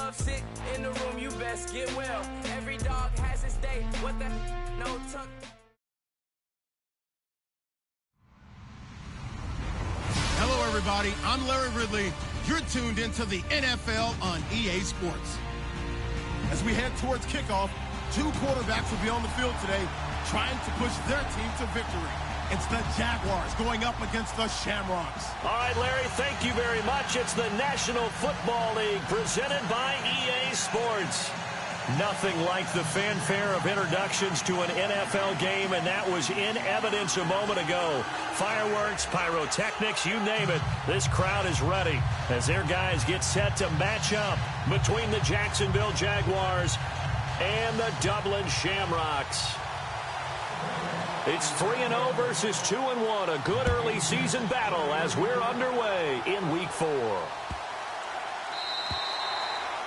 love sick in the room, you best get well. Every dog has its day. What the no tuck. Hello, everybody. I'm Larry Ridley. You're tuned into the NFL on EA Sports. As we head towards kickoff, two quarterbacks will be on the field today trying to push their team to victory. It's the Jaguars going up against the Shamrocks. All right, Larry, thank you very much. It's the National Football League presented by EA Sports. Nothing like the fanfare of introductions to an NFL game, and that was in evidence a moment ago. Fireworks, pyrotechnics, you name it. This crowd is ready as their guys get set to match up between the Jacksonville Jaguars and the Dublin Shamrocks. It's 3-0 versus 2-1, a good early season battle as we're underway in Week 4.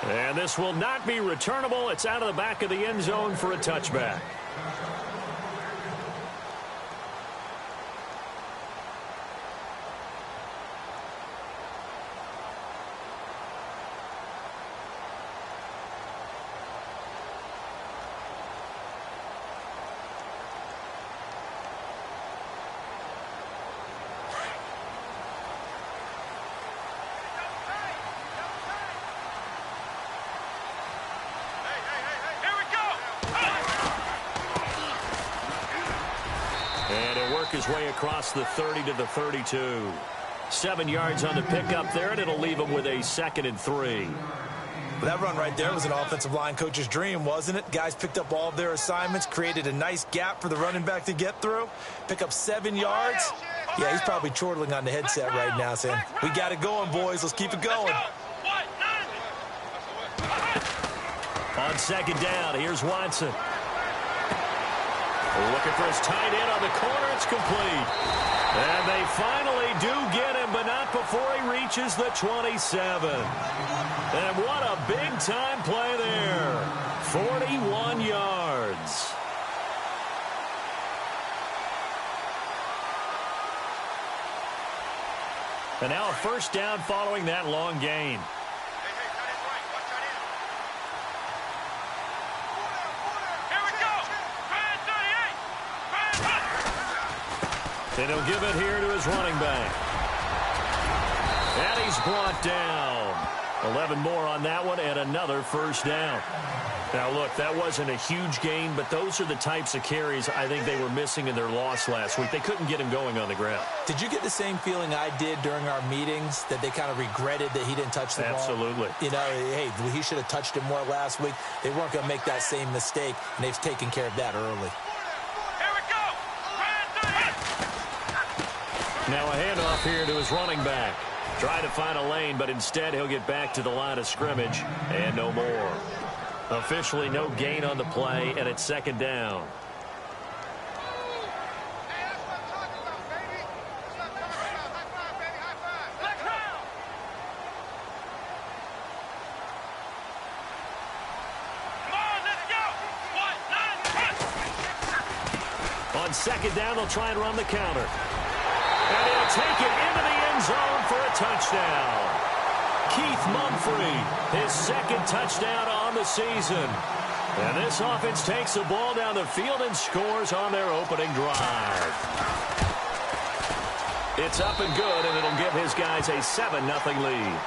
And this will not be returnable. It's out of the back of the end zone for a touchback. And he'll work his way across the 30 to the 32. 7 yards on the pickup there, and it'll leave him with a 2nd and 3. That run right there was an offensive line coach's dream, wasn't it? Guys picked up all of their assignments, created a nice gap for the running back to get through. Pick up 7 yards. Yeah, he's probably chortling on the headset right now saying, we got it going, boys. Let's keep it going. On 2nd down, here's Watson. Looking for his tight end on the corner. It's complete. And they finally do get him, but not before he reaches the 27. And what a big-time play there. 41 yards. And now a first down following that long gain. And he'll give it here to his running back. And he's brought down. 11 more on that one and another first down. Now, look, that wasn't a huge gain, but those are the types of carries I think they were missing in their loss last week. They couldn't get him going on the ground. Did you get the same feeling I did during our meetings, that they kind of regretted that he didn't touch the ball? Absolutely. You know, hey, he should have touched it more last week. They weren't going to make that same mistake, and they've taken care of that early. Now a handoff here to his running back. Try to find a lane, but instead he'll get back to the line of scrimmage and no more. Officially no gain on the play, and it's 2nd down. On 2nd down, they'll try and run the counter. And he'll take it into the end zone for a touchdown. Keith Mumphrey, his 2nd touchdown on the season. And this offense takes the ball down the field and scores on their opening drive. It's up and good, and it'll give his guys a 7-0 lead.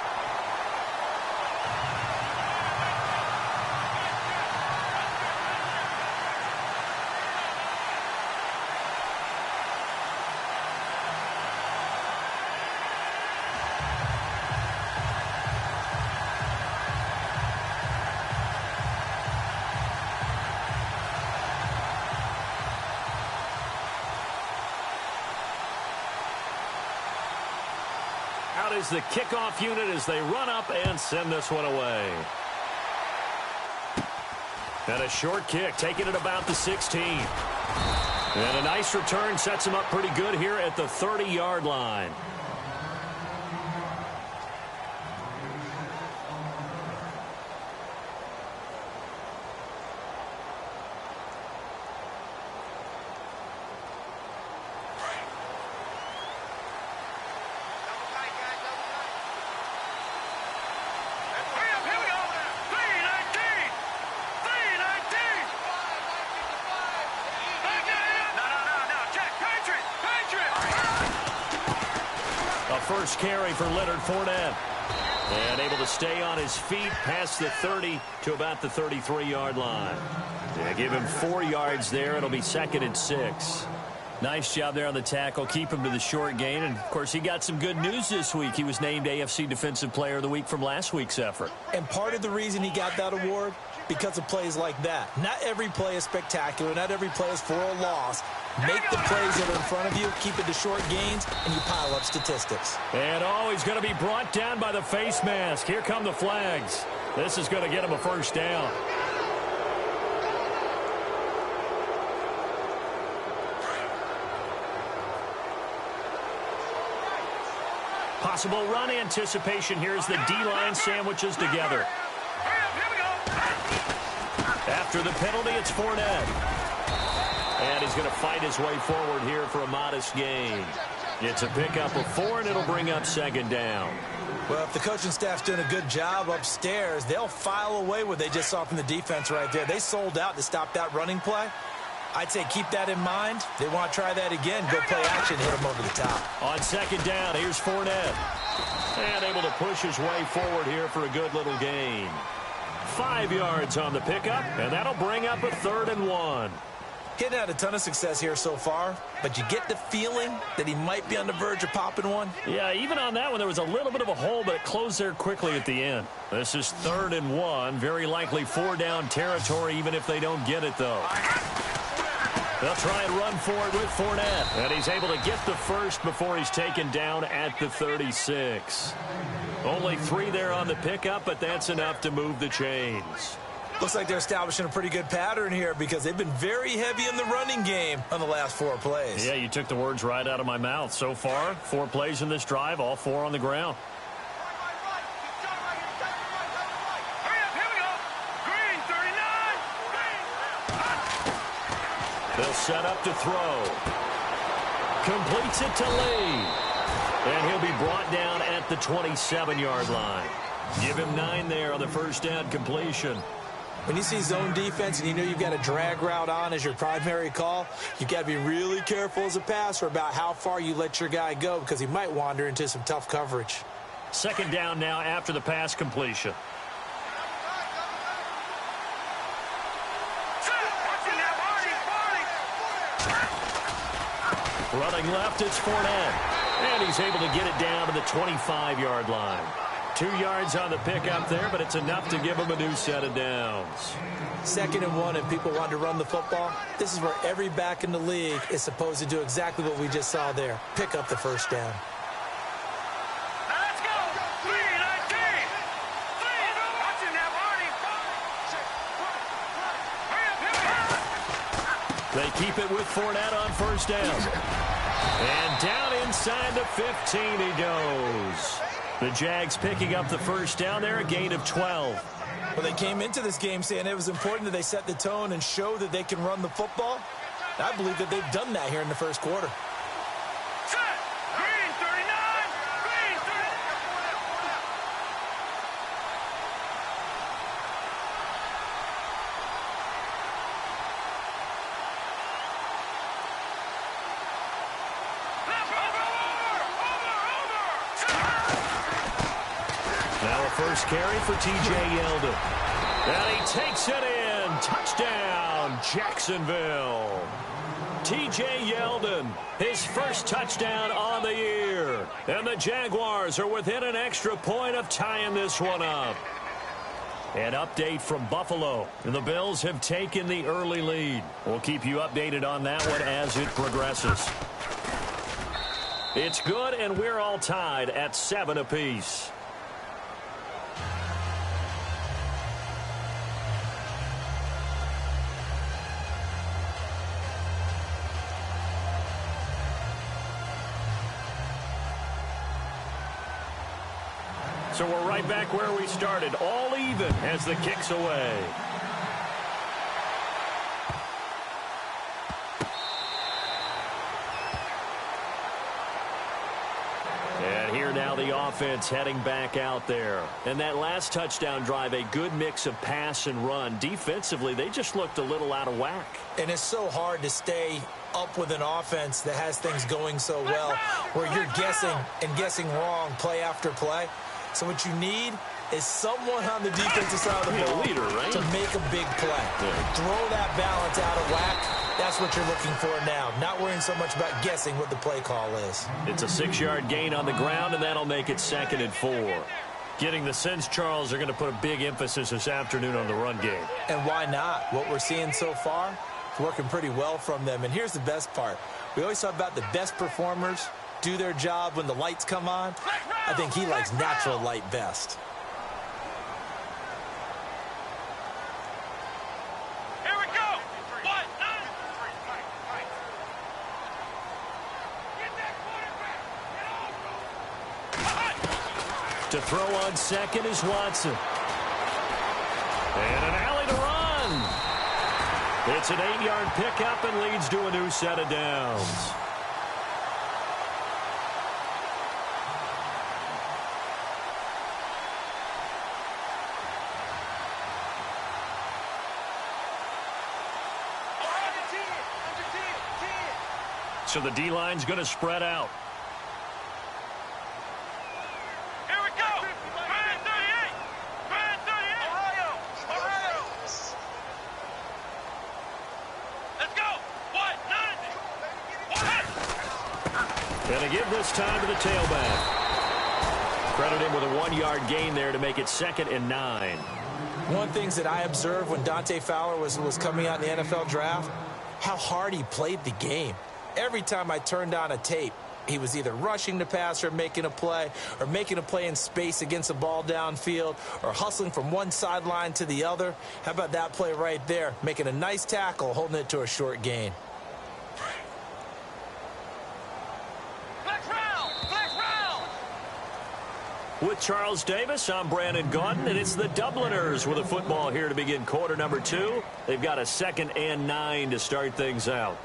Out is the kickoff unit as they run up and send this one away. And a short kick, taking it about the 16. And a nice return sets him up pretty good here at the 30-yard line. first carry for Leonard Fournette. And able to stay on his feet past the 30 to about the 33-yard line. Yeah, give him 4 yards there. It'll be 2nd and 6. Nice job there on the tackle. Keep him to the short gain. And, of course, he got some good news this week. He was named AFC Defensive Player of the Week from last week's effort. And part of the reason he got that award, because of plays like that. Not every play is spectacular. Not every play is for a loss. Make the plays that are in front of you, keep it to short gains, and you pile up statistics. And, oh, he's going to be brought down by the face mask. Here come the flags. This is going to get him a first down. Possible run anticipation here as the D-line sandwiches together. After the penalty, it's Fournette. And he's going to fight his way forward here for a modest gain. It's a pickup of 4, and it'll bring up 2nd down. Well, if the coaching staff's doing a good job upstairs, they'll file away what they just saw from the defense right there. They sold out to stop that running play. I'd say keep that in mind. They want to try that again. Go play action, hit them over the top. On 2nd down, here's Fournette. And able to push his way forward here for a good little gain. 5 yards on the pickup, and that'll bring up a 3rd and 1. Getting had a ton of success here so far, but you get the feeling that he might be on the verge of popping one. Yeah, even on that one, there was a little bit of a hole, but it closed there quickly at the end. This is 3rd and 1. Very likely 4 down territory, even if they don't get it, though. They'll try and run for it with Fournette. And he's able to get the first before he's taken down at the 36. Only 3 there on the pickup, but that's enough to move the chains. Looks like they're establishing a pretty good pattern here because they've been very heavy in the running game on the last 4 plays. Yeah, you took the words right out of my mouth. So far, 4 plays in this drive, all 4 on the ground. They'll set up to throw. Completes it to Lee. And he'll be brought down at the 27-yard line. Give him 9 there on the first down completion. When you see zone defense and you know you've got a drag route on as your primary call, you've got to be really careful as a passer about how far you let your guy go because he might wander into some tough coverage. 2nd down now after the pass completion. Running left, it's Fournette. And he's able to get it down to the 25-yard line. 2 yards on the pickup there, but it's enough to give him a new set of downs. 2nd and 1, and people want to run the football. This is where every back in the league is supposed to do exactly what we just saw there. Pick up the first down. Let's go! 3-19! They keep it with Fournette on first down. And down inside the 15 he goes. The Jags picking up the first down there, a gain of 12. Well, they came into this game saying it was important that they set the tone and show that they can run the football. I believe that they've done that here in the first quarter. First carry for T.J. Yeldon. And he takes it in. Touchdown, Jacksonville. T.J. Yeldon, his first touchdown on the year. And the Jaguars are within an extra point of tying this one up. An update from Buffalo. The Bills have taken the early lead. We'll keep you updated on that one as it progresses. It's good, and we're all tied at 7 apiece. So we're right back where we started, all even as the kick's away. And here now the offense heading back out there. And that last touchdown drive, a good mix of pass and run. Defensively, they just looked a little out of whack. And it's so hard to stay up with an offense that has things going so well, where you're guessing and guessing wrong play after play. So what you need is someone on the defensive side of the ball to make a big play. Throw that balance out of whack. That's what you're looking for now. Not worrying so much about guessing what the play call is. It's a 6-yard gain on the ground, and that'll make it 2nd and 4. Getting the sense, Charles, are going to put a big emphasis this afternoon on the run game. And why not? What we're seeing so far is working pretty well from them. And here's the best part. We always talk about the best performers do their job when the lights come on. I think he likes natural light best. To throw on second is Watson. And an alley to run. It's an 8-yard pickup and leads to a new set of downs. So the D-line's going to spread out. Going to give this time to the tailback. Credit him with a 1-yard gain there to make it 2nd and 9. One of the things that I observed when Dante Fowler was coming out in the NFL draft, how hard he played the game. Every time I turned on a tape, he was either rushing the passer, making a play in space against the ball downfield, or hustling from one sideline to the other. How about that play right there? Making a nice tackle, holding it to a short gain. With Charles Davis, I'm Brandon Gaudin, and it's the Dubliners with a football here to begin quarter number 2. They've got a 2nd and 9 to start things out.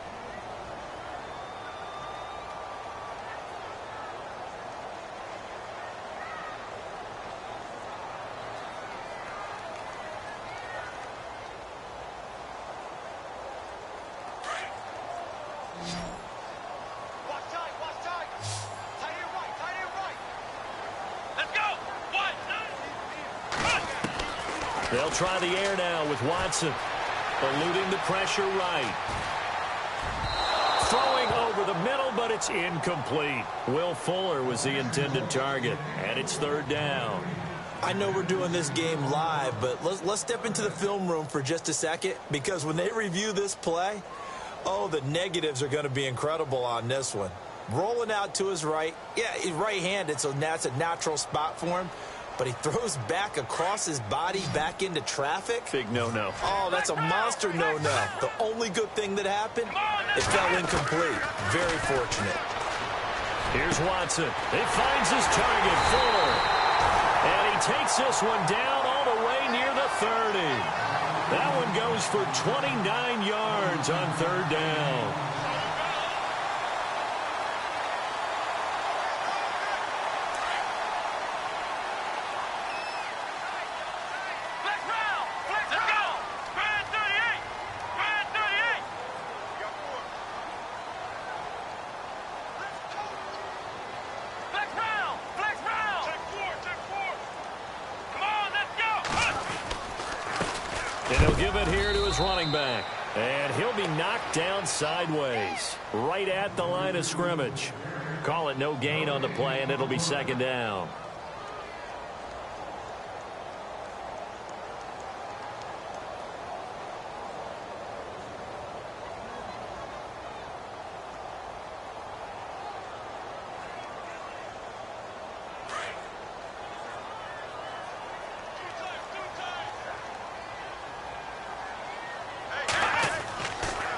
They'll try the air now with Watson. Eluding the pressure right. Throwing over the middle, but it's incomplete. Will Fuller was the intended target, and it's 3rd down. I know we're doing this game live, but let's step into the film room for just a second, because when they review this play, oh, the negatives are going to be incredible on this one. Rolling out to his right. Yeah, he's right-handed, so that's a natural spot for him. But he throws back across his body back into traffic. Big no-no. Oh, that's a monster no-no. The only good thing that happened, it fell incomplete. Very fortunate. Here's Watson. He finds his target, Fuller. And he takes this one down all the way near the 30. That one goes for 29 yards on 3rd down. And he'll give it here to his running back. And he'll be knocked down sideways, right at the line of scrimmage. Call it no gain on the play, and it'll be 2nd down.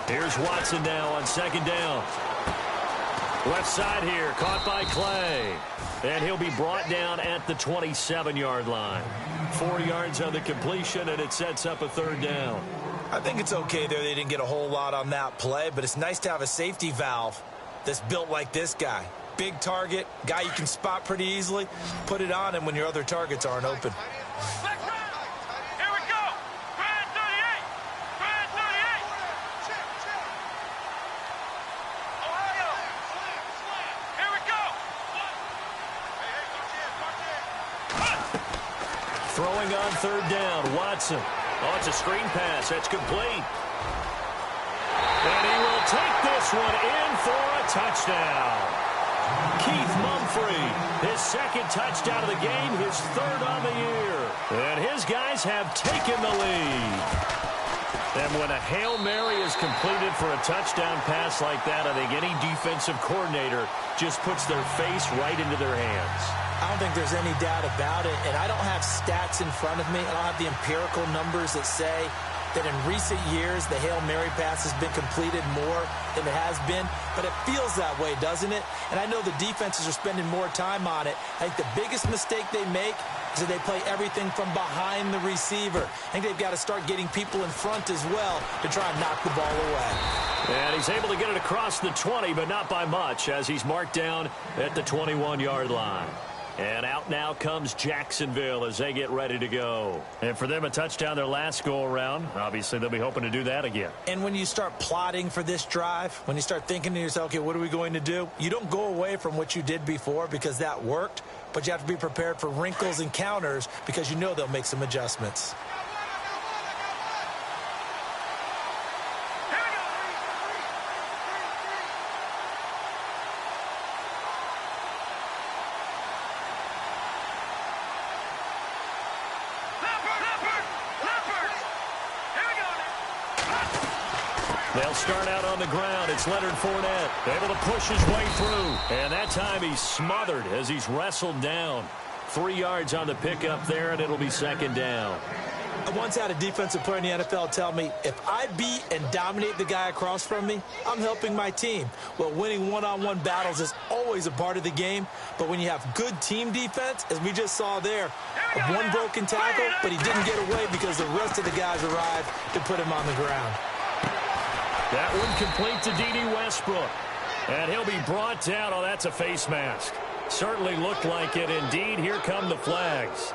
Here's Watson now on 2nd down. Left side here, caught by Clay. And he'll be brought down at the 27-yard line. 4 yards on the completion, and it sets up a 3rd down. I think it's okay there. They didn't get a whole lot on that play, but it's nice to have a safety valve that's built like this guy. big target, guy you can spot pretty easily. Put it on him when your other targets aren't open. Throwing on third down, Watson. Oh, it's a screen pass. That's complete. And he will take this one in for a touchdown. Keith Mumphrey, his second touchdown of the game, his third on the year. And his guys have taken the lead. And when a Hail Mary is completed for a touchdown pass like that, I think any defensive coordinator just puts their face right into their hands. I don't think there's any doubt about it, and I don't have stats in front of me. I don't have the empirical numbers that say that in recent years the Hail Mary pass has been completed more than it has been, but it feels that way, doesn't it? And I know the defenses are spending more time on it. I think the biggest mistake they make is that they play everything from behind the receiver. I think they've got to start getting people in front as well to try and knock the ball away. And he's able to get it across the 20, but not by much, as he's marked down at the 21-yard line. And out now comes Jacksonville as they get ready to go. And for them, a touchdown their last go-around. Obviously, they'll be hoping to do that again. And when you start plotting for this drive, when you start thinking to yourself, okay, what are we going to do? You don't go away from what you did before because that worked, but you have to be prepared for wrinkles and counters because you know they'll make some adjustments. They'll start out on the ground. It's Leonard Fournette, able to push his way through. And that time he's smothered as he's wrestled down. 3 yards on the pickup there, and it'll be second down. I once had a defensive player in the NFL tell me, if I beat and dominate the guy across from me, I'm helping my team. Well, winning one-on-one battles is always a part of the game, but when you have good team defense, as we just saw there, one broken tackle, but he didn't get away because the rest of the guys arrived to put him on the ground. That one complete to D.D. Westbrook. And he'll be brought down. Oh, that's a face mask. Certainly looked like it. Indeed, here come the flags.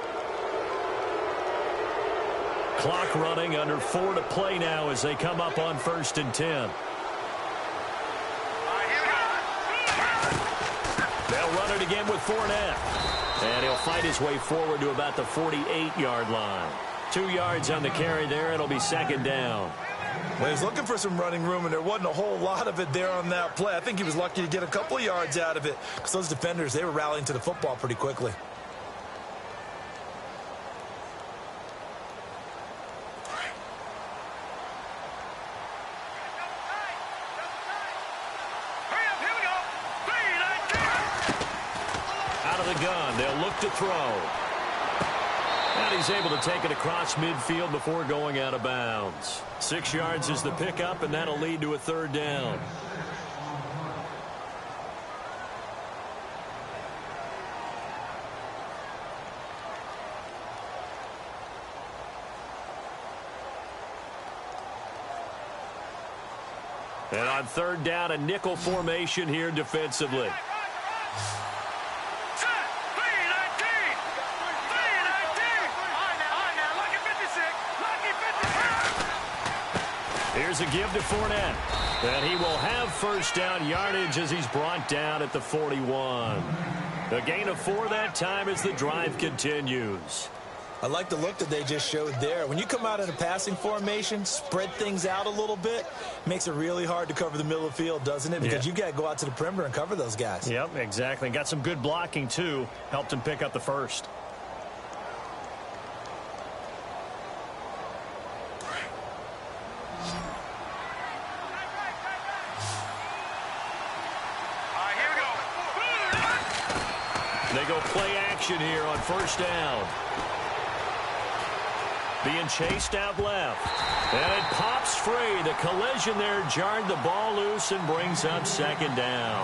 Clock running, under 4 to play now as they come up on 1st and 10. They'll run it again with Fournette. And he'll fight his way forward to about the 48-yard line. 2 yards on the carry there. It'll be second down. Well, he was looking for some running room, and there wasn't a whole lot of it there on that play. I think he was lucky to get a couple of yards out of it because those defenders, they were rallying to the football pretty quickly. Out of the gun, they'll look to throw. And he's able to take it across midfield before going out of bounds. 6 yards is the pickup, and that'll lead to a third down. And on third down, a nickel formation here defensively. Here's a give to Fournette. And he will have first down yardage as he's brought down at the 41. A gain of 4 that time as the drive continues. I like the look that they just showed there. When you come out in a passing formation, spread things out a little bit, makes it really hard to cover the middle of the field, doesn't it? Because you've got to go out to the perimeter and cover those guys. Yep, exactly. Got some good blocking, too. Helped him pick up the first. They go play action here on first down. Being chased out left. And it pops free. The collision there jarred the ball loose and brings up second down.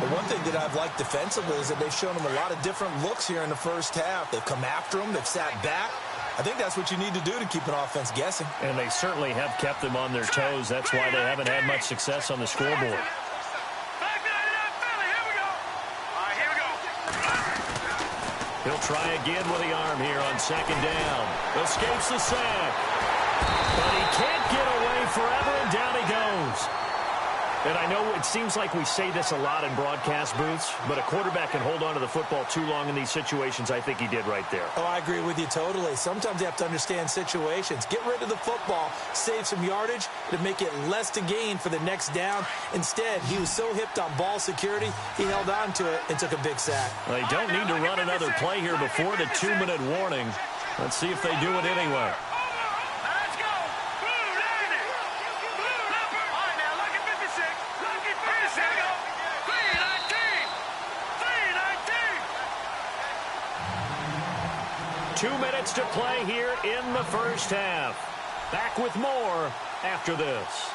But one thing that I've liked defensively is that they've shown them a lot of different looks here in the first half. They've come after them. They've sat back. I think that's what you need to do to keep an offense guessing. And they certainly have kept them on their toes. That's why they haven't had much success on the scoreboard. He'll try again with the arm here on second down. Escapes the sack. But he can't get away forever, and down he goes. And I know it seems like we say this a lot in broadcast booths, but a quarterback can hold on to the football too long in these situations. I think he did right there. Oh, I agree with you totally. Sometimes you have to understand situations. Get rid of the football, save some yardage to make it less to gain for the next down. Instead, he was so hipped on ball security, he held on to it and took a big sack. They don't need to run another play here before the 2-minute warning. Let's see if they do it anyway. Two minutes to play here in the first half. Back with more after this.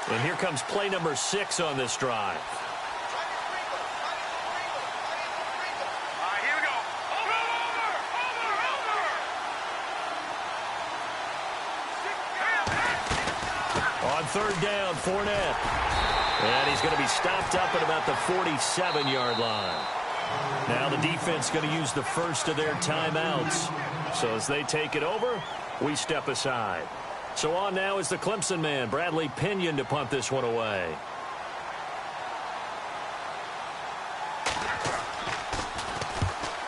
And here comes play number 6 on this drive. On third down, Fournette. And he's going to be stopped up at about the 47-yard line. Now the defense going to use the first of their timeouts. So as they take it over, we step aside. So on now is the Clemson man, Bradley Pinion, to punt this one away.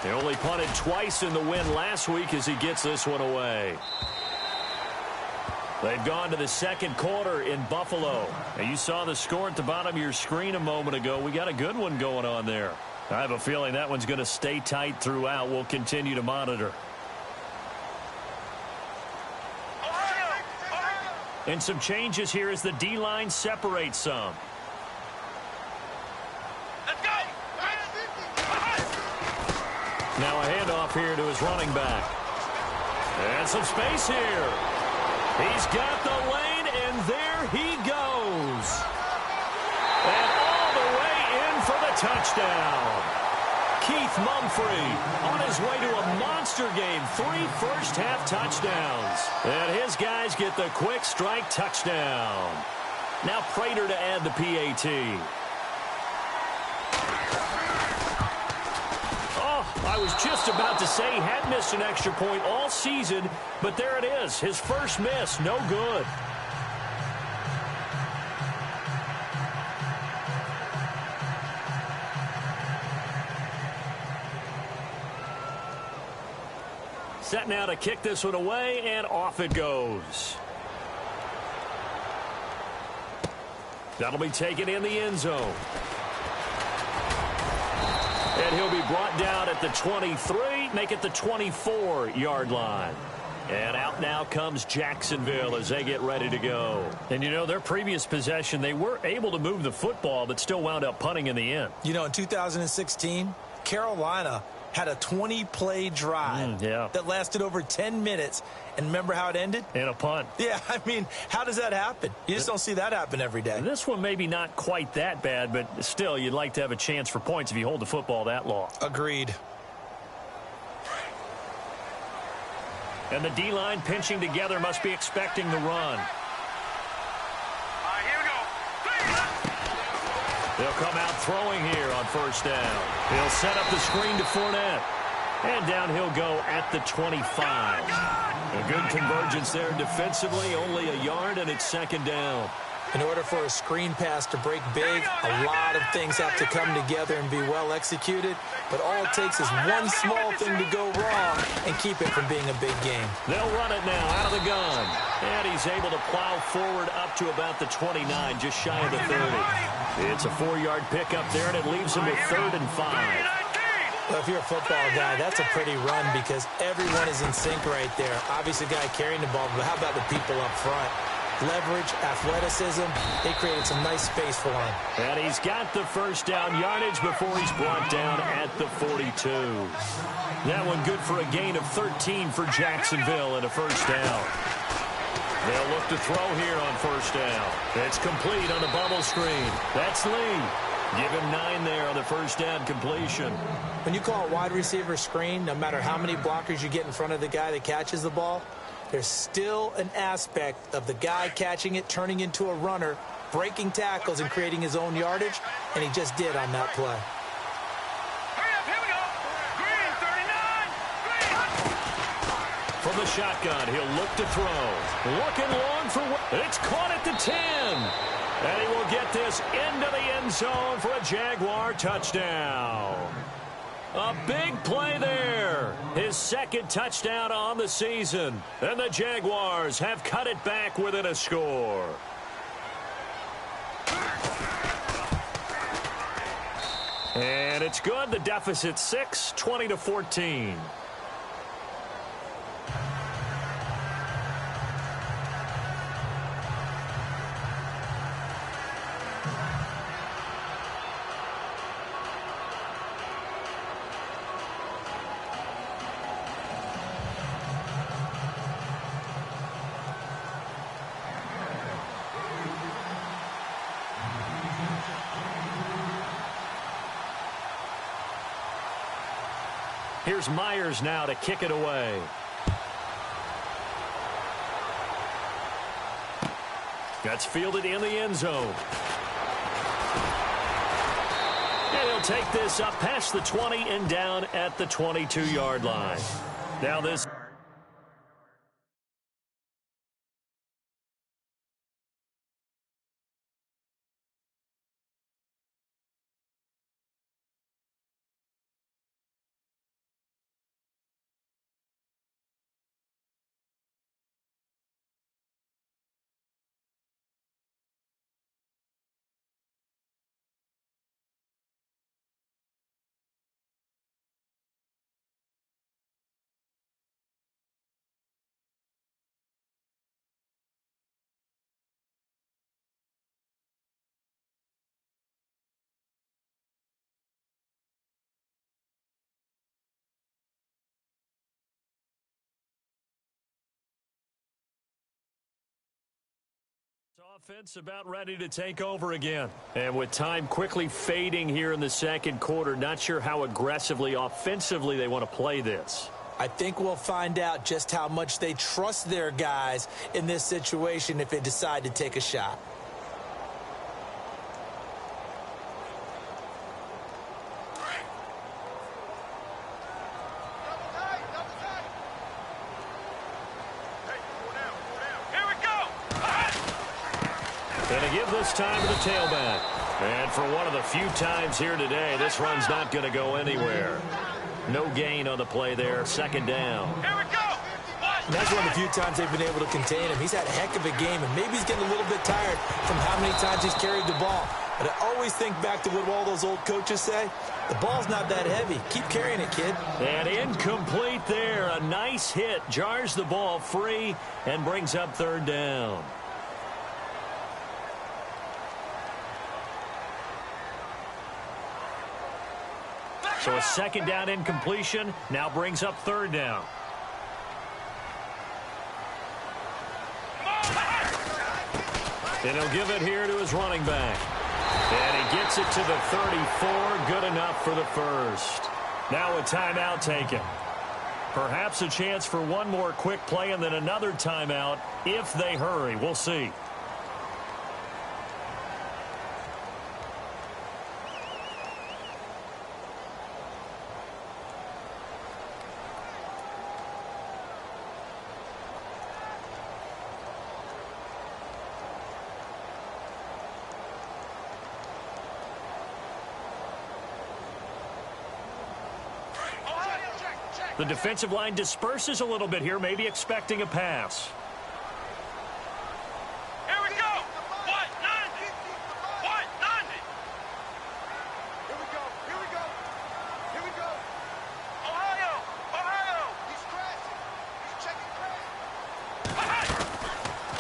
They only punted twice in the win last week as he gets this one away. They've gone to the second quarter in Buffalo. And you saw the score at the bottom of your screen a moment ago. We got a good one going on there. I have a feeling that one's going to stay tight throughout. We'll continue to monitor. And some changes here as the D-line separates some. Now a handoff here to his running back. And some space here. He's got the lane, and there he goes. And all the way in for the touchdown. Keith Mumphrey on his way to a monster game. 3 first-half touchdowns. And his guys get the quick strike touchdown. Now Prater to add the PAT. I was just about to say he had missed an extra point all season, but there it is. His first miss, no good. Set now to kick this one away, and off it goes. That'll be taken in the end zone. And he'll be brought down at the 23, make it the 24-yard line. And out now comes Jacksonville as they get ready to go. And, you know, their previous possession, they were able to move the football, but still wound up punting in the end. You know, in 2016, Carolina had a 20-play drive that lasted over 10 minutes. And remember how it ended? In a punt. Yeah, I mean, how does that happen? You just don't see that happen every day. This one maybe not quite that bad, but still, you'd like to have a chance for points if you hold the football that long. Agreed. And the D-line pinching together must be expecting the run. They'll come out throwing here on first down. He'll set up the screen to Fournette. And down he'll go at the 25. A good convergence there defensively, only a yard, and it's second down. In order for a screen pass to break big, a lot of things have to come together and be well executed. But all it takes is one small thing to go wrong and keep it from being a big game. They'll run it now out of the gun. And he's able to plow forward up to about the 29, just shy of the 30. It's a 4-yard pickup there, and it leaves him with 3rd and 5. Well, if you're a football guy, that's a pretty run because everyone is in sync right there. Obviously, the guy carrying the ball, but how about the people up front? Leverage, athleticism, they created some nice space for him. And he's got the first down yardage before he's brought down at the 42. That one good for a gain of 13 for Jacksonville and a first down. They'll look to throw here on first down. It's complete on the bubble screen. That's Lee. Give him 9 there on the first down completion. When you call a wide receiver screen, no matter how many blockers you get in front of the guy that catches the ball, there's still an aspect of the guy catching it, turning into a runner, breaking tackles and creating his own yardage, and he just did on that play. From the shotgun, he'll look to throw. Looking long for... It's caught at the 10. And he will get this into the end zone for a Jaguar touchdown. A big play there. His second touchdown on the season. And the Jaguars have cut it back within a score. And it's good. The deficit 6, 20-14. Here's Myers now to kick it away. That's fielded in the end zone. And he'll take this up past the 20 and down at the 22-yard line. Now this... Offense about ready to take over again. And with time quickly fading here in the second quarter, not sure how aggressively, offensively they want to play this. I think we'll find out just how much they trust their guys in this situation if they decide to take a shot. And to give this time to the tailback. And for one of the few times here today, this run's not going to go anywhere. No gain on the play there. Second down. Here we go. And that's one of the few times they've been able to contain him. He's had a heck of a game, and maybe he's getting a little bit tired from how many times he's carried the ball. But I always think back to what all those old coaches say. The ball's not that heavy. Keep carrying it, kid. And incomplete there. A nice hit. Jars the ball free and brings up third down. So a second down incompletion now brings up third down. And he'll give it here to his running back. And he gets it to the 34. Good enough for the first. Now a timeout taken. Perhaps a chance for one more quick play and then another timeout if they hurry. We'll see. The defensive line disperses a little bit here, maybe expecting a pass. Here we go. What? 90. What? 90. Here we go. Here we go. Here we go. Ohio. Ohio. He's crashing. He's checking crash.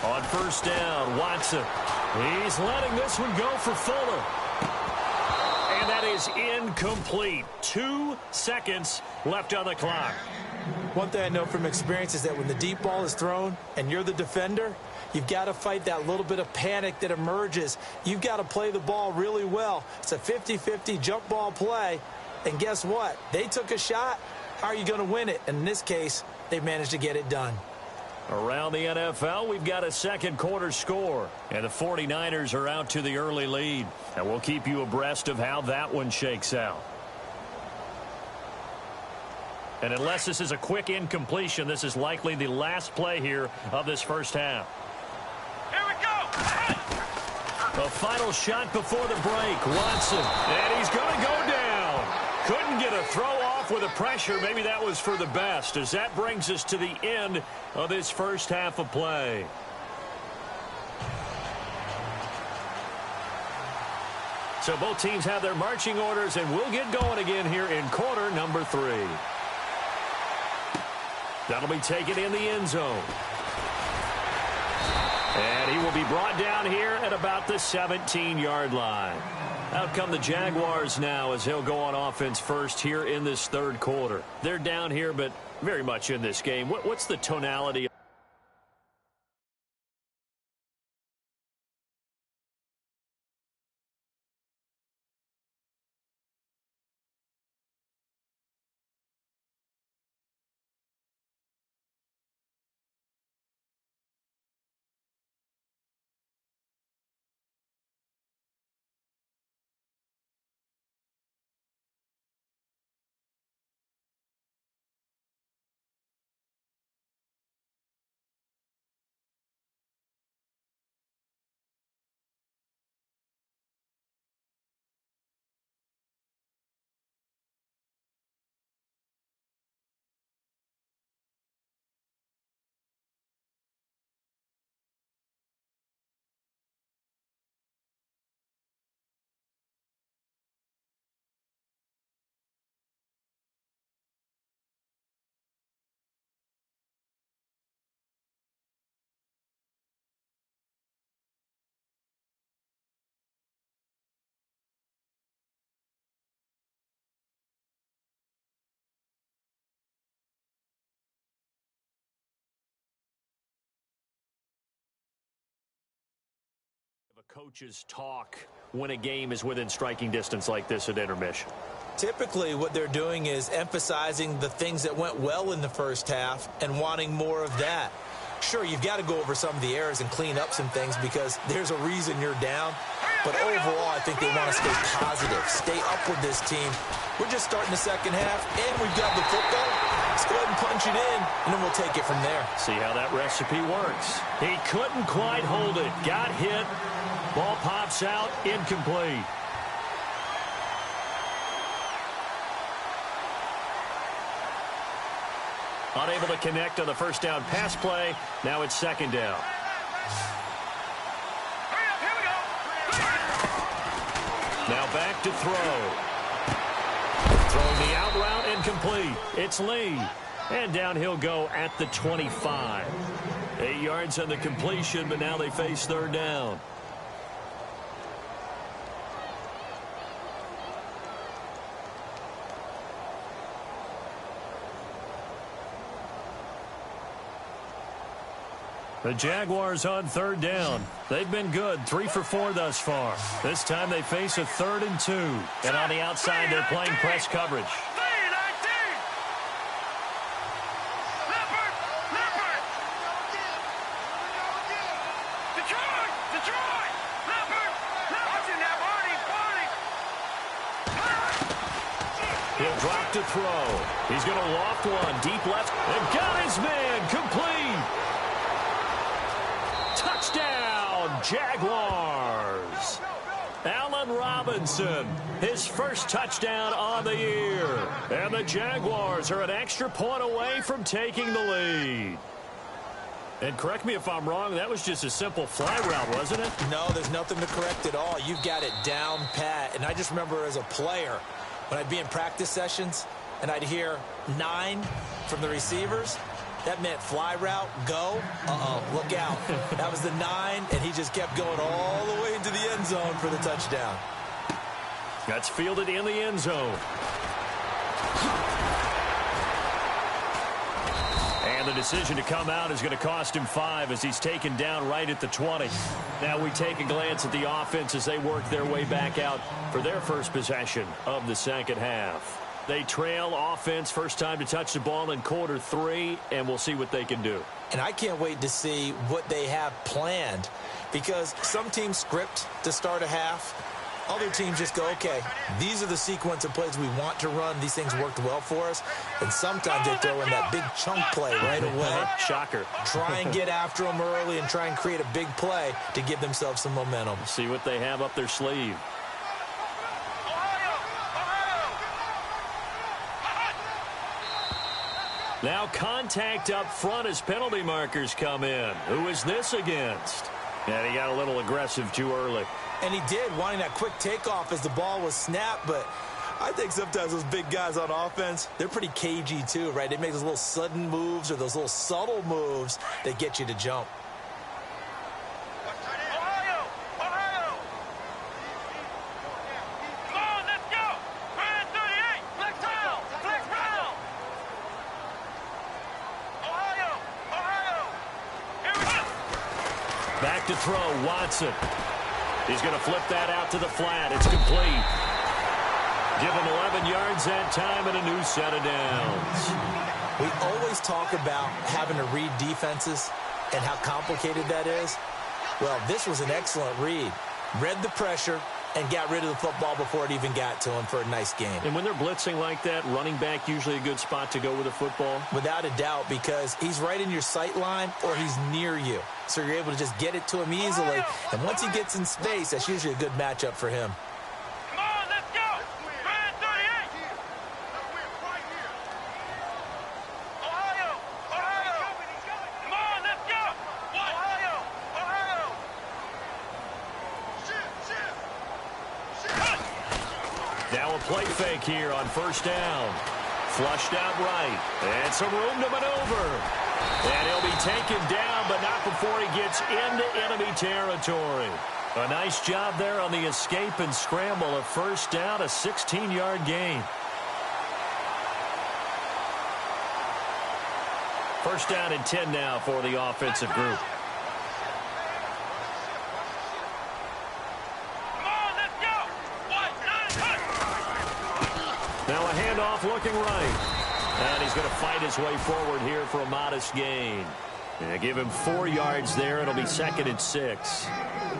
On first down, Watson. He's letting this one go for Fuller. And that is incomplete. 2 seconds left on the clock. One thing I know from experience is that when the deep ball is thrown and you're the defender, you've got to fight that little bit of panic that emerges. You've got to play the ball really well. It's a 50-50 jump ball play. And guess what? They took a shot. How are you going to win it? And in this case, they managed to get it done. Around the NFL, we've got a second quarter score, and the 49ers are out to the early lead. And we'll keep you abreast of how that one shakes out. And unless this is a quick incompletion, this is likely the last play here of this first half. Here we go! The final shot before the break. Watson, and he's going to go down. Couldn't get a throw off with the pressure. Maybe that was for the best, as that brings us to the end of this first half of play. So both teams have their marching orders, and we'll get going again here in quarter number 3. That'll be taken in the end zone. And he will be brought down here at about the 17-yard line. Out come the Jaguars now as he'll go on offense first here in this third quarter. They're down here, but very much in this game. What's the tonality? Coaches talk when a game is within striking distance like this at intermission. Typically, what they're doing is emphasizing the things that went well in the first half and wanting more of that. Sure, you've got to go over some of the errors and clean up some things because there's a reason you're down. But overall, I think they want to stay positive, stay up with this team. We're just starting the second half, and we've got the football. Let's go ahead and punch it in, and then we'll take it from there. See how that recipe works. He couldn't quite hold it. Got hit. Ball pops out, incomplete. Unable to connect on the first down pass play. Now it's second down. Here we go! Now back to throw. Throwing the out route, incomplete. It's Lee. And down he'll go at the 25. 8 yards on the completion, but now they face third down. The Jaguars on third down. They've been good, 3 for 4 thus far. This time they face a 3rd and 2. And on the outside, they're playing press coverage. He'll drop to throw. He's going to loft one, deep left, and got his man, complete. Touchdown, Jaguars. Allen Robinson, his first touchdown on the year. And the Jaguars are an extra point away from taking the lead. And correct me if I'm wrong, that was just a simple fly route, wasn't it? No, there's nothing to correct at all. You've got it down pat. And I just remember as a player, when I'd be in practice sessions and I'd hear 9 from the receivers, that meant fly route, go. Look out. That was the 9, and he just kept going all the way into the end zone for the touchdown. That's fielded in the end zone. And the decision to come out is going to cost him 5 as he's taken down right at the 20. Now we take a glance at the offense as they work their way back out for their first possession of the second half. They trail offense, first time to touch the ball in quarter 3, and we'll see what they can do. And I can't wait to see what they have planned, because some teams script to start a half. Other teams just go, okay, these are the sequence of plays we want to run. These things worked well for us. And sometimes they throw in that big chunk play right away. Shocker. Try and get after them early and try and create a big play to give themselves some momentum. See what they have up their sleeve. Now contact up front as penalty markers come in. Who is this against? And he got a little aggressive too early. And he did, wanting that quick takeoff as the ball was snapped. But I think sometimes those big guys on offense, they're pretty cagey too, right? They make those little sudden moves or those little subtle moves that get you to jump. Back to throw, Watson. He's going to flip that out to the flat. It's complete. Give him 11 yards that time and a new set of downs. We always talk about having to read defenses and how complicated that is. Well, this was an excellent read. Read the pressure and got rid of the football before it even got to him for a nice game. And when they're blitzing like that, running back usually a good spot to go with the football? Without a doubt, because he's right in your sight line or he's near you. So you're able to just get it to him easily. And once he gets in space, that's usually a good matchup for him. Come on, let's go! Man 38! Ohio! Ohio! Come on, let's go! Ohio! Ohio! Now a play fake here on first down. Flushed out right. And some room to maneuver. And he'll be taken down, but not before he gets into enemy territory. A nice job there on the escape and scramble. A first down, a 16-yard gain. First down and 10 now for the offensive group. Now a handoff looking right. And he's going to fight his way forward here for a modest gain. And give him 4 yards there. It'll be 2nd and 6.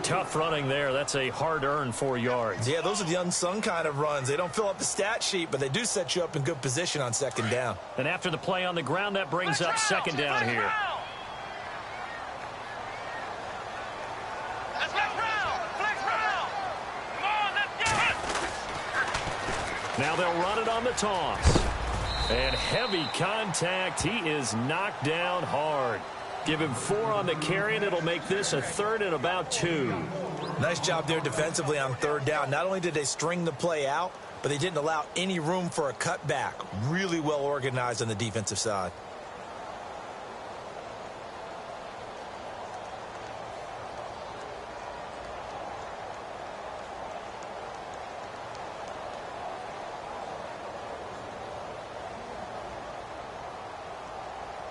Tough running there. That's a hard-earned 4 yards. Yeah, those are the unsung kind of runs. They don't fill up the stat sheet, but they do set you up in good position on 2nd down. And after the play on the ground, that brings up 2nd down here. Now they'll run it on the toss. And heavy contact. He is knocked down hard. Give him 4 on the carry, and it'll make this a 3rd and about 2. Nice job there defensively on 3rd down. Not only did they string the play out, but they didn't allow any room for a cutback. Really well organized on the defensive side.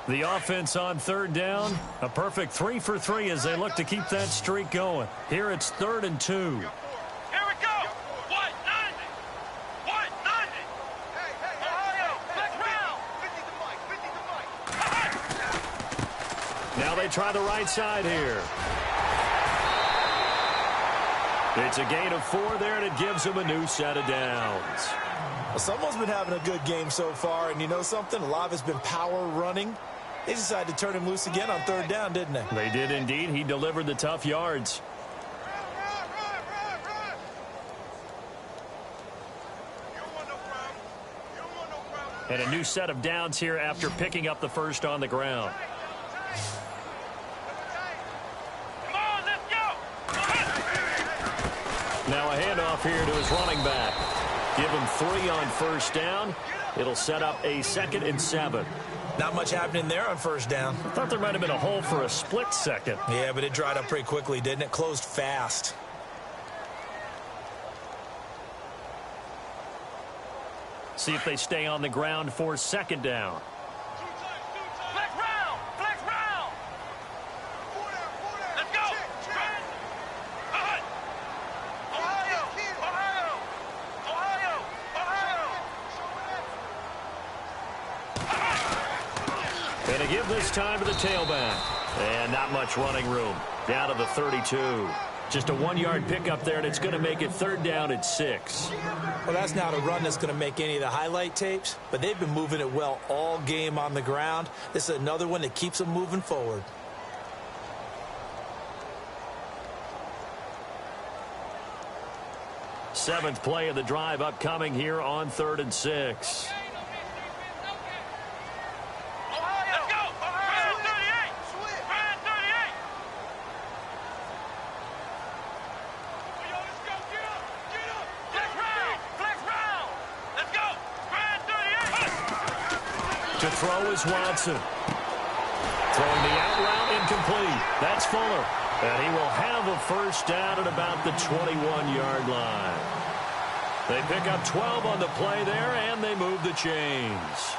The offense on 3rd down, a perfect 3 for 3 as they look to keep that streak going. Here it's 3rd and 2. Here we go. What? 90. What? 90. Ohio, flex round. Now they try the right side here. It's a gain of 4 there, and it gives them a new set of downs. Well, someone's been having a good game so far, and you know something? A lot of it's been power running. They decided to turn him loose again on 3rd down, didn't they? They did indeed. He delivered the tough yards. And a new set of downs here after picking up the first on the ground. Come on, let's go. Now a handoff here to his running back. Give him 3 on first down. It'll set up a 2nd and 7. Not much happening there on 1st down. I thought there might have been a hole for a split second. Yeah, but it dried up pretty quickly, didn't it? Closed fast. See if they stay on the ground for 2nd down. Flex round. Flex round. Let's go. Ohio. Ohio. Ohio. Ohio. going to give this time to the tailback. And not much running room. Down to the 32. Just a 1-yard pickup there, and it's going to make it 3rd down and 6. Well, that's not a run that's going to make any of the highlight tapes, but they've been moving it well all game on the ground. This is another one that keeps them moving forward. Seventh play of the drive upcoming here on 3rd and 6. To throw is Watson. Throwing the out route incomplete. That's Fuller. And he will have a 1st down at about the 21-yard line. They pick up 12 on the play there, and they move the chains.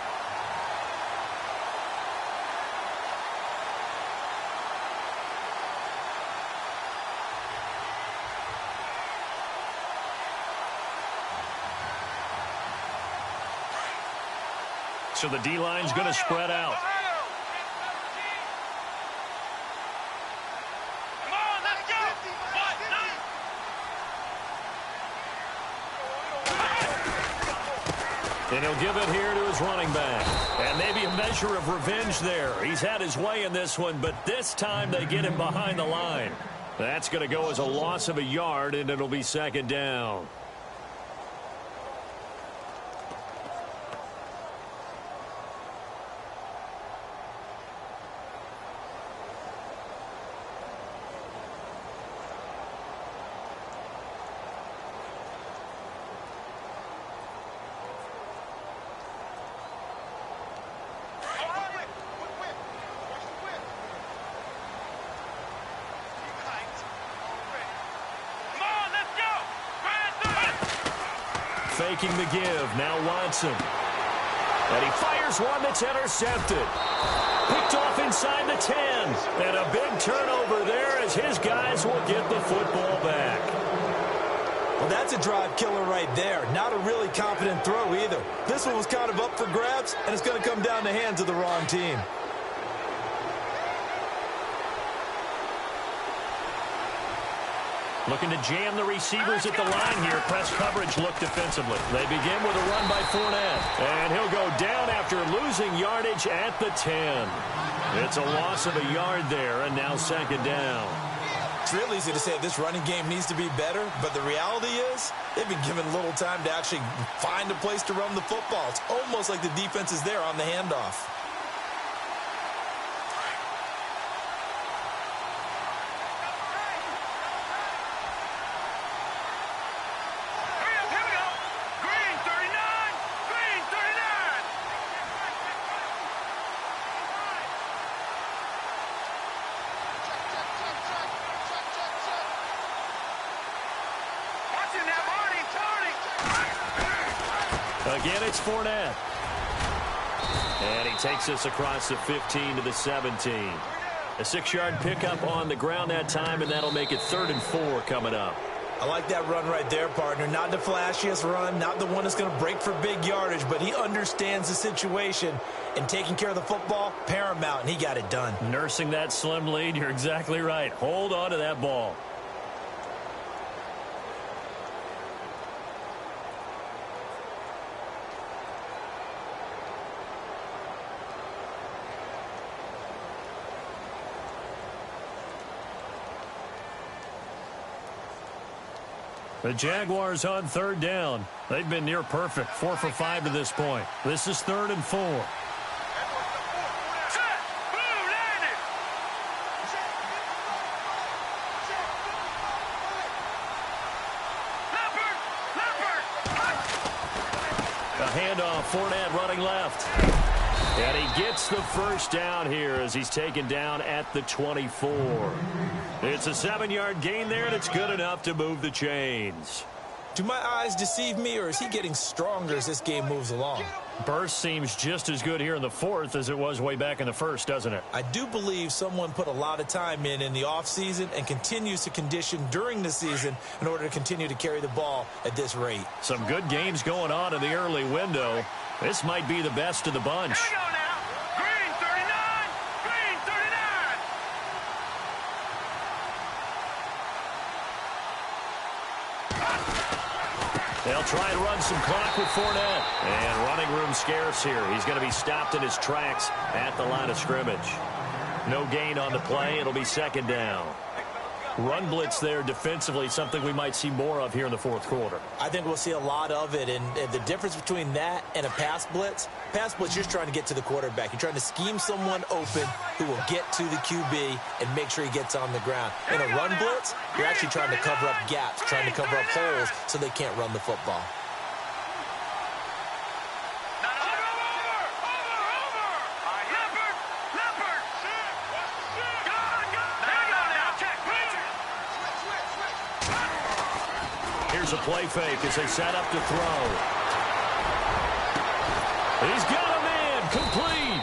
So the D-line's going to spread out. And he'll give it here to his running back. And maybe a measure of revenge there. He's had his way in this one, but this time they get him behind the line. That's going to go as a loss of a yard, and it'll be 2nd down. Faking the give. Now Watson. And he fires one that's intercepted. Picked off inside the 10. And a big turnover there as his guys will get the football back. Well, that's a drive killer right there. Not a really confident throw either. This one was kind of up for grabs, and it's going to come down the hands of the wrong team. Looking to jam the receivers at the line here. Press coverage look defensively. They begin with a run by Fournette. And he'll go down after losing yardage at the 10. It's a loss of a yard there, and now 2nd down. It's real easy to say this running game needs to be better, but the reality is they've been given little time to actually find a place to run the football. It's almost like the defense is there on the handoff. Again, it's Fournette. And he takes us across the 15 to the 17. A 6-yard pickup on the ground that time, and that'll make it 3rd and 4 coming up. I like that run right there, partner. Not the flashiest run, not the one that's going to break for big yardage, but he understands the situation, and taking care of the football, paramount, and he got it done. Nursing that slim lead, you're exactly right. Hold on to that ball. The Jaguars on 3rd down. They've been near perfect, 4 for 5 to this point. This is 3rd and 4. A handoff, Fournette running left. And he gets the 1st down here as he's taken down at the 24. It's a 7-yard gain there, and it's good enough to move the chains. Do my eyes deceive me, or is he getting stronger as this game moves along? Burst seems just as good here in the 4th as it was way back in the 1st, doesn't it? I do believe someone put a lot of time in the offseason and continues to condition during the season in order to continue to carry the ball at this rate. Some good games going on in the early window. This might be the best of the bunch. Here we go now. Green 39. They'll try and run some clock with Fournette. And running room scarce here. He's going to be stopped in his tracks at the line of scrimmage. No gain on the play. It'll be second down. Run blitz there defensively, something we might see more of here in the fourth quarter. I think we'll see a lot of it, and the difference between that and a pass blitz, you're just trying to get to the quarterback. You're trying to scheme someone open who will get to the QB and make sure he gets on the ground. In a run blitz, you're actually trying to cover up gaps, trying to cover up holes so they can't run the football. Here's a play fake as they set up to throw. He's got a man, complete.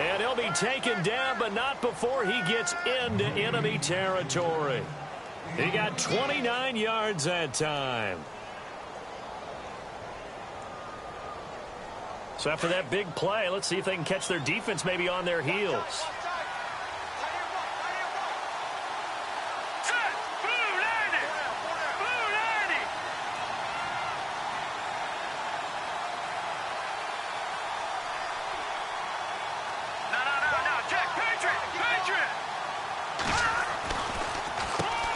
And he'll be taken down, but not before he gets into enemy territory. He got 29 yards that time. So after that big play, let's see if they can catch their defense maybe on their heels.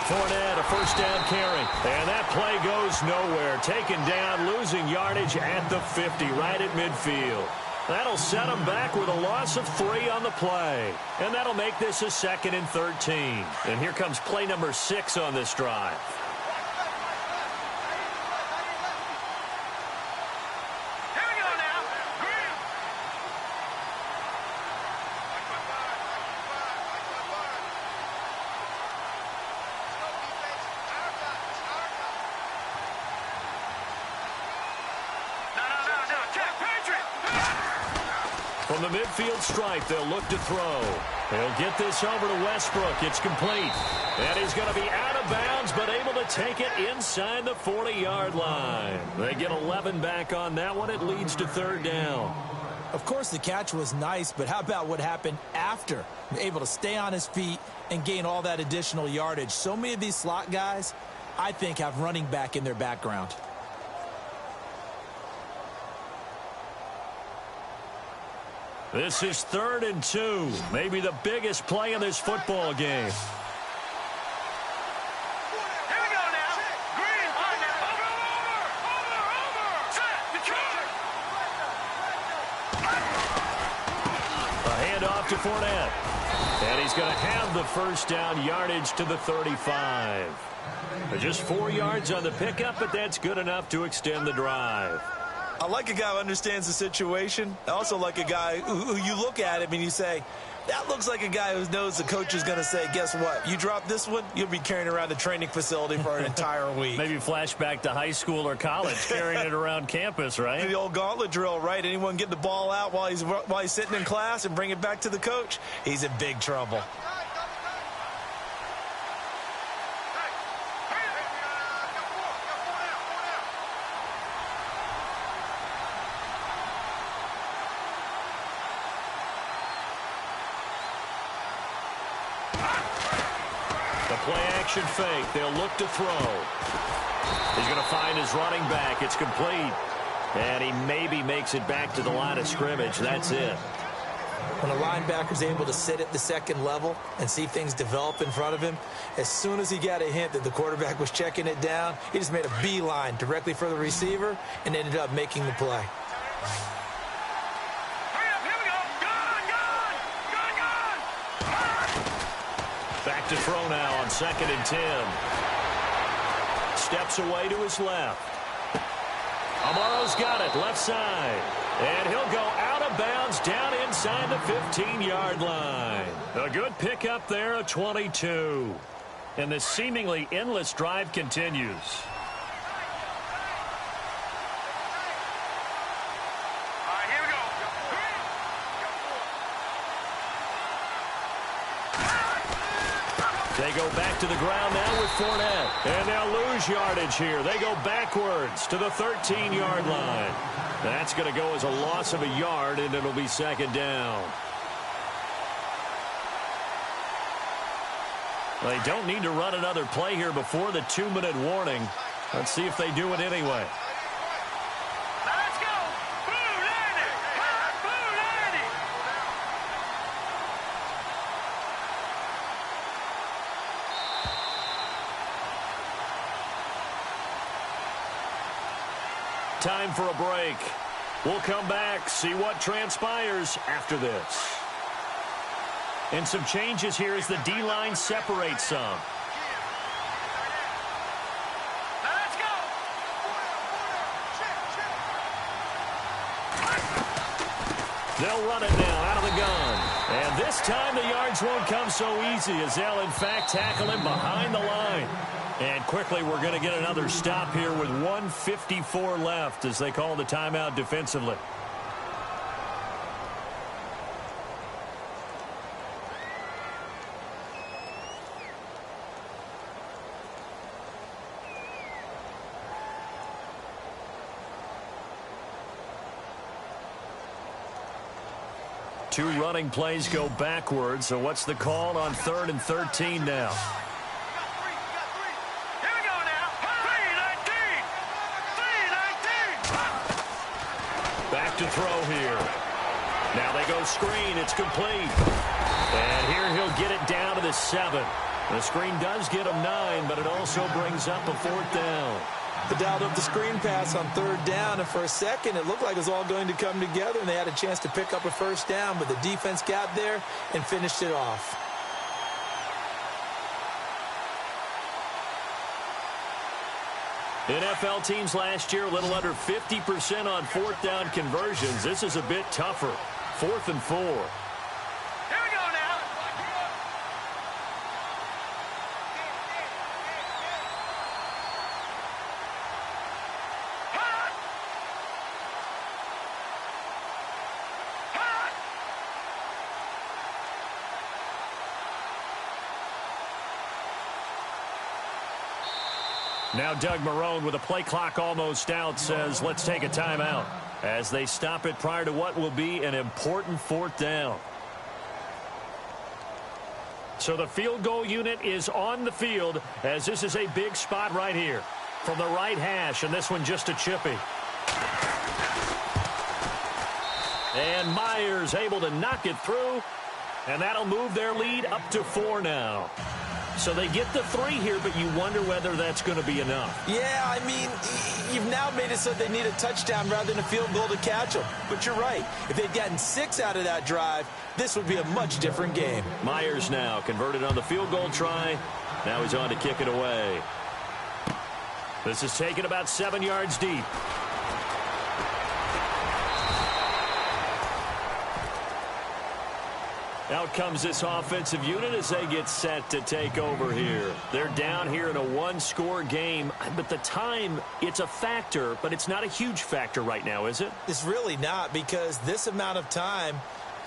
Fournette, a first down carry. And that play goes nowhere. Taken down, losing yardage at the 50, right at midfield. That'll set them back with a loss of 3 on the play. And that'll make this a 2nd and 13. And here comes play number 6 on this drive. From the midfield stripe, they'll look to throw. They'll get this over to Westbrook. It's complete. And he's going to be out of bounds, but able to take it inside the 40-yard line. They get 11 back on that one. It leads to 3rd down. Of course, the catch was nice, but how about what happened after? Able to stay on his feet and gain all that additional yardage. So many of these slot guys, I think, have running back in their background. This is 3rd and 2. Maybe the biggest play in this football game. Here we go now. Green. Over. Set. Detroit. A handoff to Fournette. And he's going to have the first down, yardage to the 35. Just 4 yards on the pickup, but that's good enough to extend the drive. I like a guy who understands the situation. I also like a guy who you look at him and you say, that looks like a guy who knows the coach is going to say, guess what? You drop this one, you'll be carrying around the training facility for an entire week. Maybe flashback to high school or college, carrying it around campus, right? The old gauntlet drill, right? Anyone get the ball out while he's sitting in class and bring it back to the coach, he's in big trouble. Play-action fake. They'll look to throw. He's going to find his running back. It's complete. And he maybe makes it back to the line of scrimmage. That's it. When a linebacker's able to sit at the 2nd level and see things develop in front of him, as soon as he got a hint that the quarterback was checking it down, he just made a beeline directly for the receiver and ended up making the play. Back to throw now on 2nd and 10. Steps away to his left. Amaro's got it, left side. And he'll go out of bounds down inside the 15-yard line. A good pickup there, a 22. And the seemingly endless drive continues. They go back to the ground now with Fournette. And they'll lose yardage here. They go backwards to the 13-yard line. That's going to go as a loss of a yard, and it'll be 2nd down. They don't need to run another play here before the 2-minute warning. Let's see if they do it anyway. time for a break. We'll come back, see what transpires after this. And some changes here as the D-line separates some. Let's go. They'll run it now out of the gun. And this time the yards won't come so easy as they'll, in fact, tackle him behind the line. And quickly we're going to get another stop here with 1:54 left as they call the timeout defensively. Two running plays go backwards, so what's the call on 3rd and 13 now? Here we go now. 3-19. Back to throw here. Now they go screen. It's complete. And here he'll get it down to the 7. The screen does get him 9, but it also brings up a 4th down. They dialed up the screen pass on 3rd down, and for a second it looked like it was all going to come together, and they had a chance to pick up a 1st down, but the defense got there and finished it off. NFL teams last year a little under 50% on 4th down conversions. This is a bit tougher. 4th and 4. Here we go now. Now Doug Marrone, with a play clock almost out, says let's take a timeout as they stop it prior to what will be an important 4th down. So the field goal unit is on the field as this is a big spot right here from the right hash, and this one just a chippy. And Myers able to knock it through, and that'll move their lead up to 4 now. So they get the 3 here, but you wonder whether that's going to be enough. Yeah, I mean, you've now made it so they need a touchdown rather than a field goal to catch them. But you're right. If they'd gotten 6 out of that drive, this would be a much different game. Myers now converted on the field goal try. Now he's on to kick it away. This is taken about 7 yards deep. Out comes this offensive unit as they get set to take over here. They're down here in a 1-score game, but the time, it's a factor, but it's not a huge factor right now, is it? It's really not, because this amount of time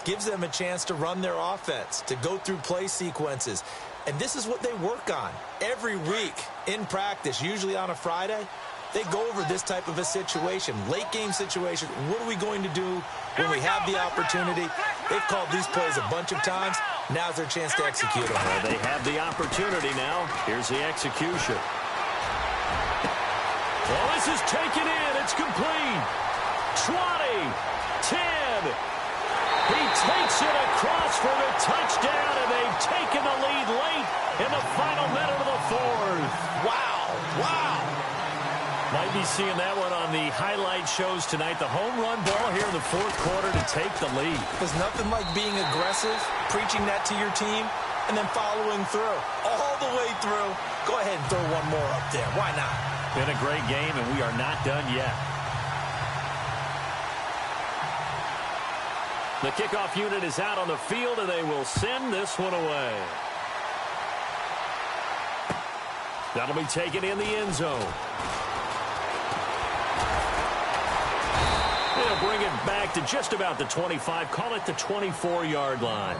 gives them a chance to run their offense, to go through play sequences. And this is what they work on every week in practice, usually on a Friday. They go over this type of a situation, late game situation. What are we going to do when we have the opportunity? They've called these plays a bunch of times. Now's their chance to execute them. Well, they have the opportunity now. Here's the execution. Well, this is taken in. It's complete. 20, 10. He takes it across for the touchdown, and they've taken the lead late in the final minute of the 4th. Wow, wow. Might be seeing that one on the highlight shows tonight. The home run ball here in the 4th quarter to take the lead. There's nothing like being aggressive, preaching that to your team, and then following through. All the way through. Go ahead and throw one more up there. Why not? Been a great game, and we are not done yet. The kickoff unit is out on the field, and they will send this one away. That'll be taken in the end zone. They'll bring it back to just about the 25, call it the 24-yard line.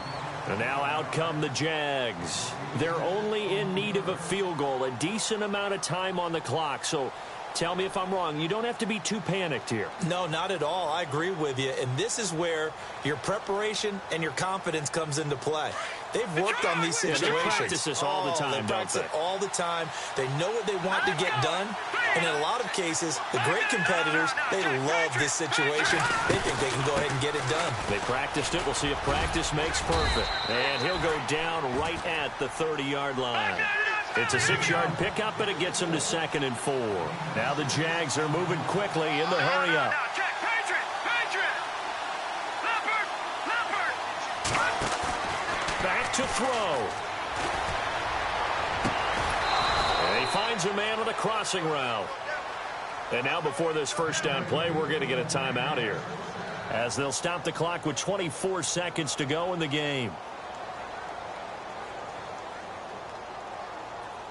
And now out come the Jags. They're only in need of a field goal, a decent amount of time on the clock. So tell me if I'm wrong. You don't have to be too panicked here. No, not at all. I agree with you. And this is where your preparation and your confidence comes into play. They've worked on these situations. They practice this all the time, They practice it all the time. They know what they want to get done. And in a lot of cases, the great competitors, they love this situation. They think they can go ahead and get it done. They practiced it. We'll see if practice makes perfect. And he'll go down right at the 30-yard line. It's a 6-yard pickup, and it gets them to 2nd and 4. Now the Jags are moving quickly in the hurry-up. Now check. Patriot. Leopard. Back to throw. And he finds a man on a crossing route. And now before this first down play, we're going to get a timeout here, as they'll stop the clock with 24 seconds to go in the game.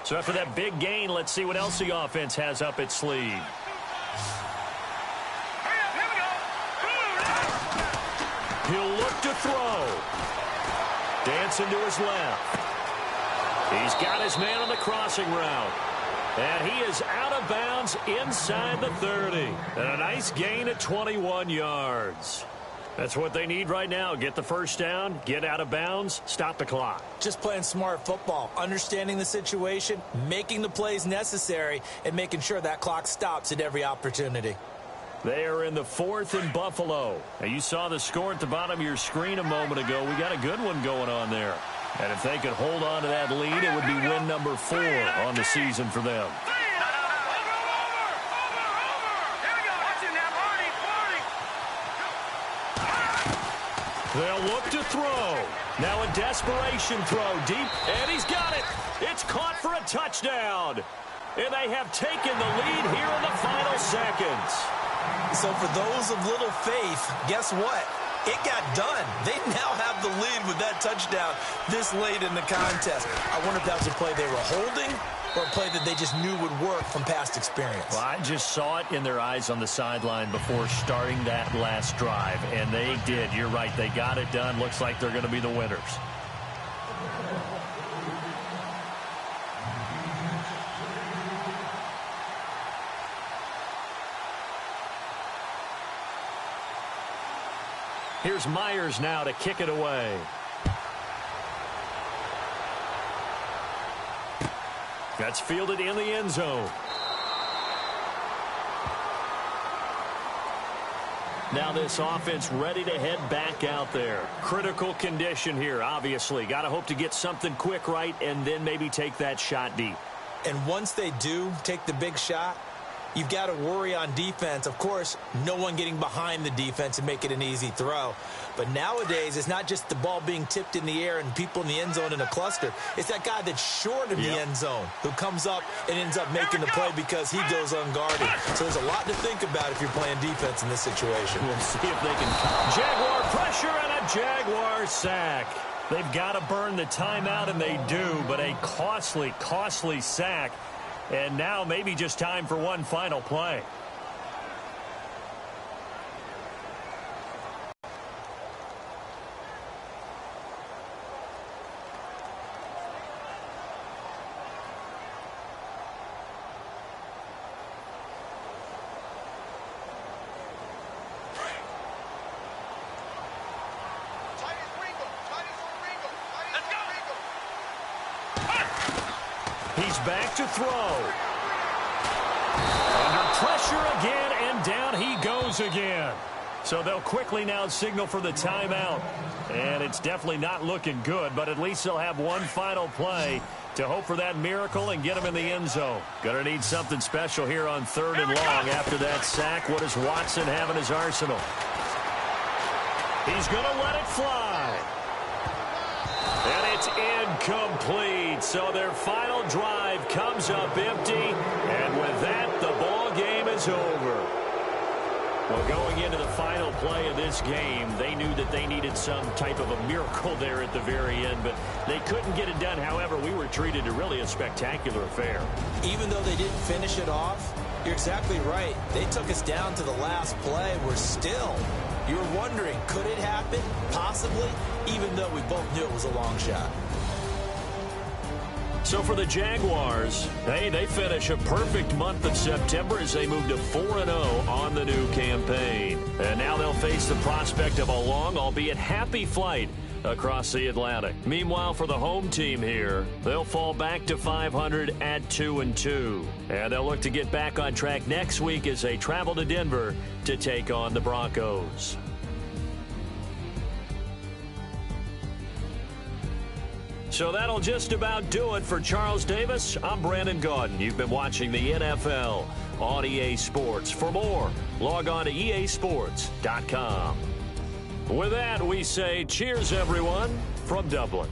So after that big gain, let's see what else the offense has up its sleeve. He'll look to throw. Dancing to his left. He's got his man on the crossing route. And he is out of bounds inside the 30. And a nice gain of 21 yards. That's what they need right now. Get the first down, get out of bounds, stop the clock. Just playing smart football, understanding the situation, making the plays necessary, and making sure that clock stops at every opportunity. They are in the 4th and Buffalo. Now, you saw the score at the bottom of your screen a moment ago. We got a good one going on there. And if they could hold on to that lead, it would be win number 4 on the season for them. They'll look to throw. Now a desperation throw deep, and he's got it. It's caught for a touchdown. And they have taken the lead here in the final seconds. So for those of little faith, guess what? It got done. They now have the lead with that touchdown this late in the contest. I wonder if that was a play they were holding or a play that they just knew would work from past experience. Well, I just saw it in their eyes on the sideline before starting that last drive, and they did. You're right. They got it done. Looks like they're going to be the winners. Here's Myers now to kick it away. That's fielded in the end zone. Now this offense ready to head back out there. Critical condition here, obviously. Got to hope to get something quick right and then maybe take that shot deep. And once they do take the big shot, you've got to worry on defense. Of course, no one getting behind the defense and make it an easy throw. But nowadays, it's not just the ball being tipped in the air and people in the end zone in a cluster. It's that guy that's short of the end zone who comes up and ends up making the play because he goes unguarded. So there's a lot to think about if you're playing defense in this situation. We'll see if they can. Jaguar pressure and a Jaguar sack. They've got to burn the timeout, and they do, but a costly, costly sack. And now maybe just time for one final play. He's back to throw. Under pressure again, and down he goes again. So they'll quickly now signal for the timeout. And it's definitely not looking good, but at least they'll have one final play to hope for that miracle and get him in the end zone. Gonna need something special here on 3rd and long after that sack. What does Watson have in his arsenal? He's gonna let it fly. And it's incomplete. So their final drive comes up empty. And with that, the ball game is over. Well, going into the final play of this game, they knew that they needed some type of a miracle there at the very end, but they couldn't get it done. However, we were treated to really a spectacular affair. Even though they didn't finish it off, you're exactly right. They took us down to the last play. We're still, you're wondering, could it happen? Possibly, even though we both knew it was a long shot. So for the Jaguars, hey, they finish a perfect month of September as they move to 4-0 on the new campaign. And now they'll face the prospect of a long, albeit happy flight across the Atlantic. Meanwhile, for the home team here, they'll fall back to 500 at 2-2. And they'll look to get back on track next week as they travel to Denver to take on the Broncos. So that'll just about do it for Charles Davis. I'm Brandon Gaudin. You've been watching the NFL on EA Sports. For more, log on to easports.com. With that, we say cheers, everyone, from Dublin.